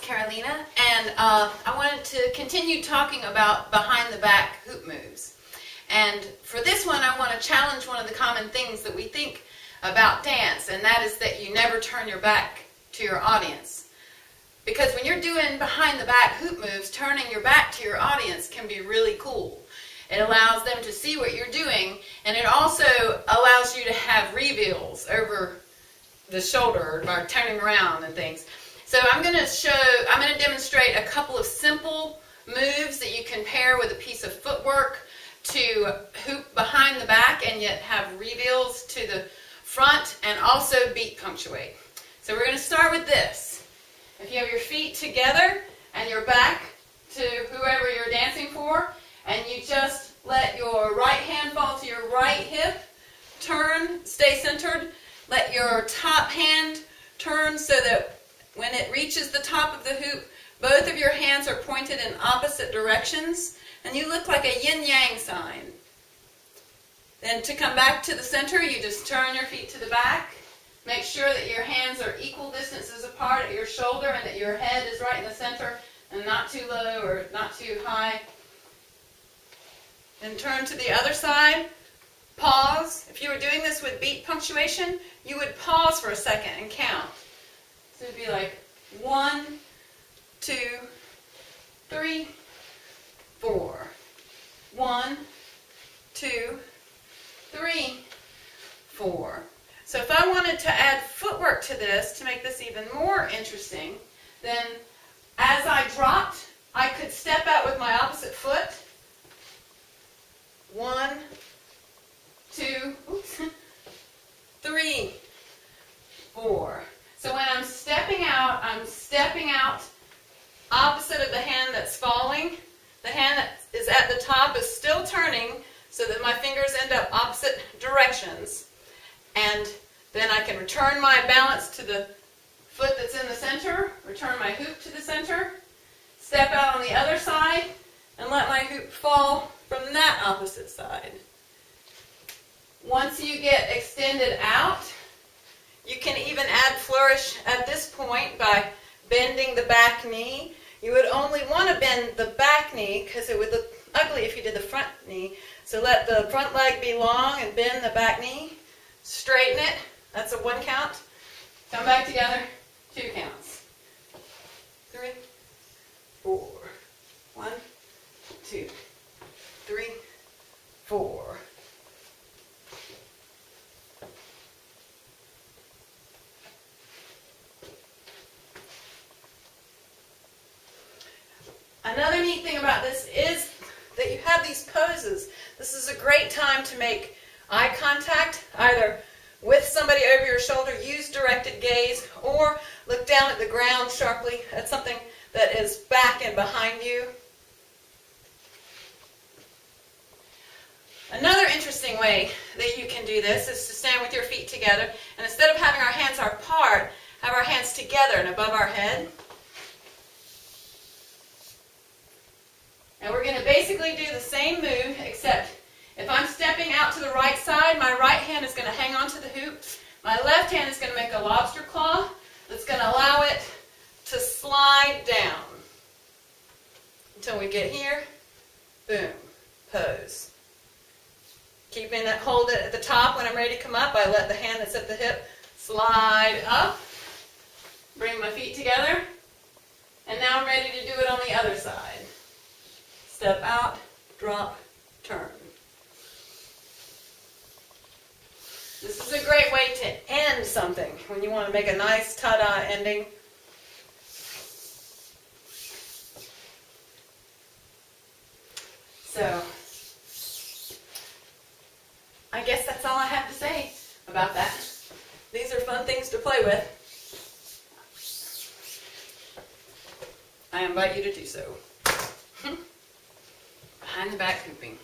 Caroleeena, and I wanted to continue talking about behind the back hoop moves. And for this one, I want to challenge one of the common things that we think about dance, and that is that you never turn your back to your audience. Because when you're doing behind the back hoop moves, turning your back to your audience can be really cool. It allows them to see what you're doing, and it also allows you to have reveals over the shoulder by turning around and things. So I'm going to demonstrate a couple of simple moves that you can pair with a piece of footwork to hoop behind the back and yet have reveals to the front and also beat punctuate. So we're going to start with this. If you have your feet together and your back to whoever you're dancing for, and you just let your right hand fall to your right hip, turn, stay centered, let your top hand turn so that when it reaches the top of the hoop, both of your hands are pointed in opposite directions, and you look like a yin-yang sign. Then to come back to the center, you just turn your feet to the back. Make sure that your hands are equal distances apart at your shoulder and that your head is right in the center and not too low or not too high. Then turn to the other side. Pause. If you were doing this with beat punctuation, you would pause for a second and count. So it would be like 1, 2, 3, 4. 1, 2, 3, 4. So if I wanted to add footwork to this to make this even more interesting, then as I dropped, I could step out with my opposite foot. 1, 2, 3, 4. So when I'm stepping out opposite of the hand that's falling. The hand that is at the top is still turning so that my fingers end up opposite directions. And then I can return my balance to the foot that's in the center, return my hoop to the center, step out on the other side, and let my hoop fall from that opposite side. Once you get extended out, you can even add flourish at this point by bending the back knee. You would only want to bend the back knee because it would look ugly if you did the front knee. So let the front leg be long and bend the back knee. Straighten it. That's a 1 count. Come back together. 2 counts. 3, 4. 1, 2, 3, 4. Another neat thing about this is that you have these poses. This is a great time to make eye contact, either with somebody over your shoulder, use directed gaze, or look down at the ground sharply at something that is back and behind you. Another interesting way that you can do this is to stand with your feet together, and instead of having our hands apart, have our hands together and above our head. And we're going to basically do the same move, except if I'm stepping out to the right side, my right hand is going to hang onto the hoop. My left hand is going to make a lobster claw that's going to allow it to slide down until we get here. Boom. Pose. Keeping it, hold it at the top. When I'm ready to come up, I let the hand that's at the hip slide up. Bring my feet together. And now I'm ready to do it on the other side. Step out, drop, turn. This is a great way to end something when you want to make a nice ta-da ending. So, I guess that's all I have to say about that. These are fun things to play with. I invite you to do so. Behind the back hooping.